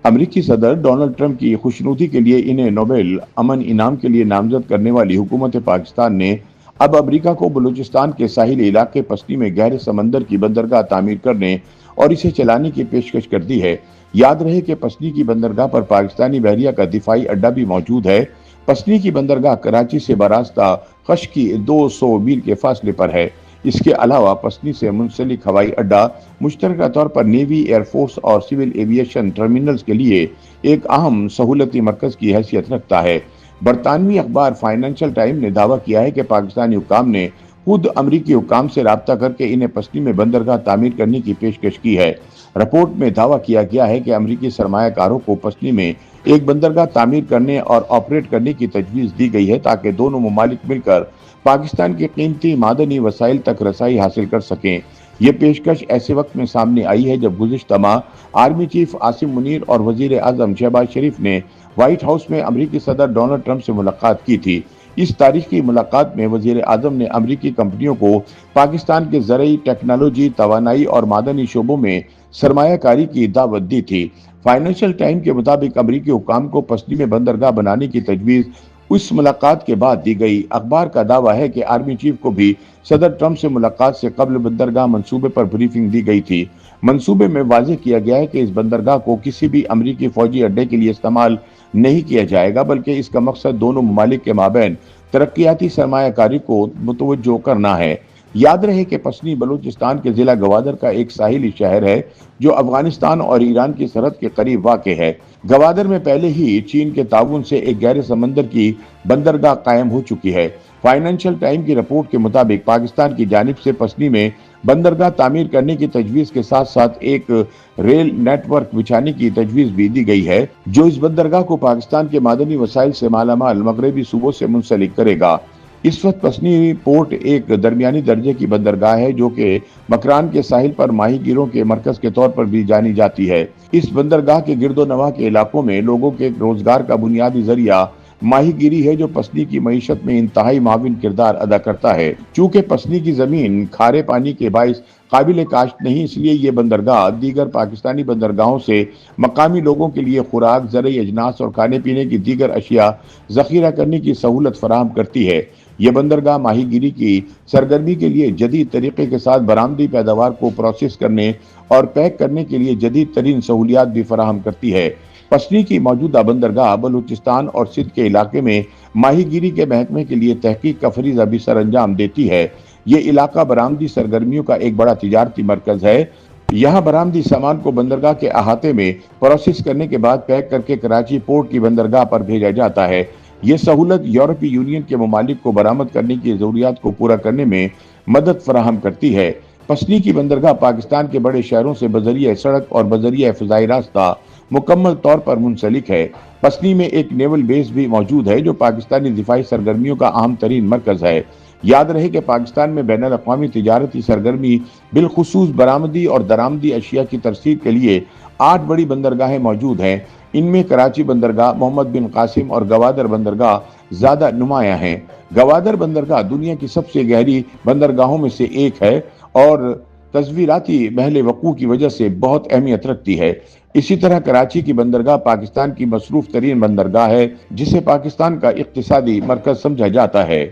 امریکی صدر Donald Trump کی خوشنودی کے لیے انہیں نوبل امن انعام کے لیے نامزد کرنے والی حکومت پاکستان نے اب امریکہ کو بلوچستان کے ساحلی علاقے پسنی میں گہرے سمندر کی بندرگاہ تعمیر کرنے اور اسے چلانے کی پیشکش کر دی ہے۔ یاد رہے کہ پسنی کی بندرگاہ پر پاکستانی بحریہ کا دفاعی اڈہ بھی موجود ہے۔ پسنی کی بندرگاہ کراچی سے براستہ خش کی 200 میل کے فاصلے پر ہے۔ اس کے علاوہ پسنی سے منسلک ہوائی اڈہ مشترکہ طور پر نیوی، ایئر فورس اور سول ایویشن ٹرمینلز کے لیے ایک اہم سہولتی مرکز کی حیثیت رکھتا ہے۔ برطانوی اخبار فائنینشل ٹائم نے دعویٰ کیا ہے کہ پاکستانی حکام نے خود امریکی حکام سے رابطہ کر کے انہیں پسنی میں بندرگاہ تعمیر کرنے کی پیشکش کی ہے۔ رپورٹ میں دعویٰ کیا گیا ہے کہ امریکی سرمایہ کاروں کو پسنی میں ایک بندرگاہ تعمیر کرنے اور آپریٹ کرنے کی تجویز دی گئی ہے تاکہ دونوں ممالک مل کر پاکستان کے قیمتی معدنی وسائل تک رسائی حاصل کر سکیں۔ یہ پیشکش ایسے وقت میں سامنے آئی ہے جب گزشتہ ماہ آرمی چیف عاصم منیر اور وزیر اعظم شہباز شریف نے وائٹ ہاؤس میں امریکی صدر ڈونلڈ ٹرمپ سے ملاقات کی تھی۔ اس تاریخی ملاقات میں وزیر اعظم نے امریکی کمپنیوں کو پاکستان کے زرعی، ٹیکنالوجی، توانائی اور معدنی شعبوں میں سرمایہ کاری کی دعوت دی تھی۔ فائنینشل ٹائم کے مطابق امریکی حکام کو پسنی میں بندرگاہ بنانے کی تجویز اس ملاقات کے بعد دی گئی۔ اخبار کا دعویٰ ہے کہ آرمی چیف کو بھی صدر ٹرمپ سے ملاقات سے قبل بندرگاہ منصوبے پر بریفنگ دی گئی تھی۔ منصوبے میں واضح کیا گیا ہے کہ اس بندرگاہ کو کسی بھی امریکی فوجی اڈے کے لیے استعمال نہیں کیا جائے گا، بلکہ اس کا مقصد دونوں ممالک کے مابین ترقیاتی سرمایہ کاری کو متوجہ کرنا ہے۔ یاد رہے کہ پسنی بلوچستان کے ضلع گوادر کا ایک ساحلی شہر ہے جو افغانستان اور ایران کی سرحد کے قریب واقع ہے۔ گوادر میں پہلے ہی چین کے تعاون سے ایک گہرے سمندر کی بندرگاہ قائم ہو چکی ہے۔ فائنینشل ٹائم کی رپورٹ کے مطابق پاکستان کی جانب سے پسنی میں بندرگاہ تعمیر کرنے کی تجویز کے ساتھ ساتھ ایک ریل نیٹ ورک بچھانے کی تجویز بھی دی گئی ہے جو اس بندرگاہ کو پاکستان کے معدنی وسائل سے مالا مال مغربی صوبوں سے منسلک کرے گا۔ اس وقت پسنی پورٹ ایک درمیانی درجے کی بندرگاہ ہے جو کہ مکران کے ساحل پر ماہی گیروں کے مرکز کے طور پر بھی جانی جاتی ہے۔ اس بندرگاہ کے گرد و نواح کے علاقوں میں لوگوں کے روزگار کا بنیادی ذریعہ ماہی گیری ہے جو پسنی کی معیشت میں انتہائی معاون کردار ادا کرتا ہے۔ چونکہ پسنی کی زمین کھارے پانی کے باعث قابل کاشت نہیں، اس لیے یہ بندرگاہ دیگر پاکستانی بندرگاہوں سے مقامی لوگوں کے لیے خوراک، زرعی اجناس اور کھانے پینے کی دیگر اشیاء ذخیرہ کرنے کی سہولت فراہم کرتی ہے۔ یہ بندرگاہ ماہی گیری کی سرگرمی کے لیے جدید طریقے کے ساتھ برآمدی پیداوار کو پروسیس کرنے اور پیک کرنے کے لیے جدید ترین سہولیات بھی فراہم کرتی ہے۔ پسنی کی موجودہ بندرگاہ بلوچستان اور سندھ کے علاقے میں ماہی گیری کے محکمے کے لیے تحقیق کا فریضہ بھی سر انجام دیتی ہے۔ یہ علاقہ برآمدی سرگرمیوں کا ایک بڑا تجارتی مرکز ہے۔ یہاں برآمدی سامان کو بندرگاہ کے احاطے میں پروسیس کرنے کے بعد پیک کر کے کراچی پورٹ کی بندرگاہ پر بھیجا جاتا ہے۔ یہ سہولت یورپی یونین کے ممالک کو برآمد کرنے کی ضروریات کو پورا کرنے میں مدد فراہم کرتی ہے۔ پسنی کی بندرگاہ پاکستان کے بڑے شہروں سے بذریعہ سڑک اور بذریعہ فضائی راستہ مکمل طور پر منسلک ہے۔ پسنی میں ایک نیول بیس بھی موجود ہے جو پاکستانی دفاعی سرگرمیوں کا اہم ترین مرکز ہے۔ یاد رہے کہ پاکستان میں بین الاقوامی تجارتی سرگرمی بالخصوص برآمدی اور درآمدی اشیاء کی ترسیل کے لیے 8 بڑی بندرگاہیں موجود ہیں۔ ان میں کراچی بندرگاہ، محمد بن قاسم اور گوادر بندرگاہ زیادہ نمایاں ہیں۔ گوادر بندرگاہ دنیا کی سب سے گہری بندرگاہوں میں سے ایک ہے اور تصویراتی محل وقوع کی وجہ سے بہت اہمیت رکھتی ہے۔ اسی طرح کراچی کی بندرگاہ پاکستان کی مصروف ترین بندرگاہ ہے جسے پاکستان کا اقتصادی مرکز سمجھا جاتا ہے۔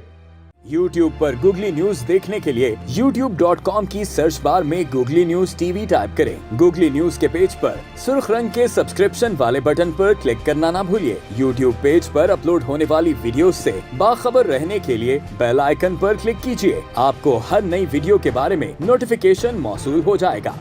یوٹیوب پر گوگلی نیوز دیکھنے کے لیے youtube.com کی سرچ بار میں googly news T V type کریں۔ گوگلی نیوز کے پیج پر سرخ رنگ کے سبسکرپشن والے بٹن پر کلک کرنا نہ بھولیے۔ یوٹیوب پیج پر اپلوڈ ہونے والی ویڈیوز سے باخبر رہنے کے لیے بیل آئیکن پر کلک کیجیے۔ آپ کو ہر نئی ویڈیو کے بارے میں نوٹیفیکیشن موصول ہو جائے گا۔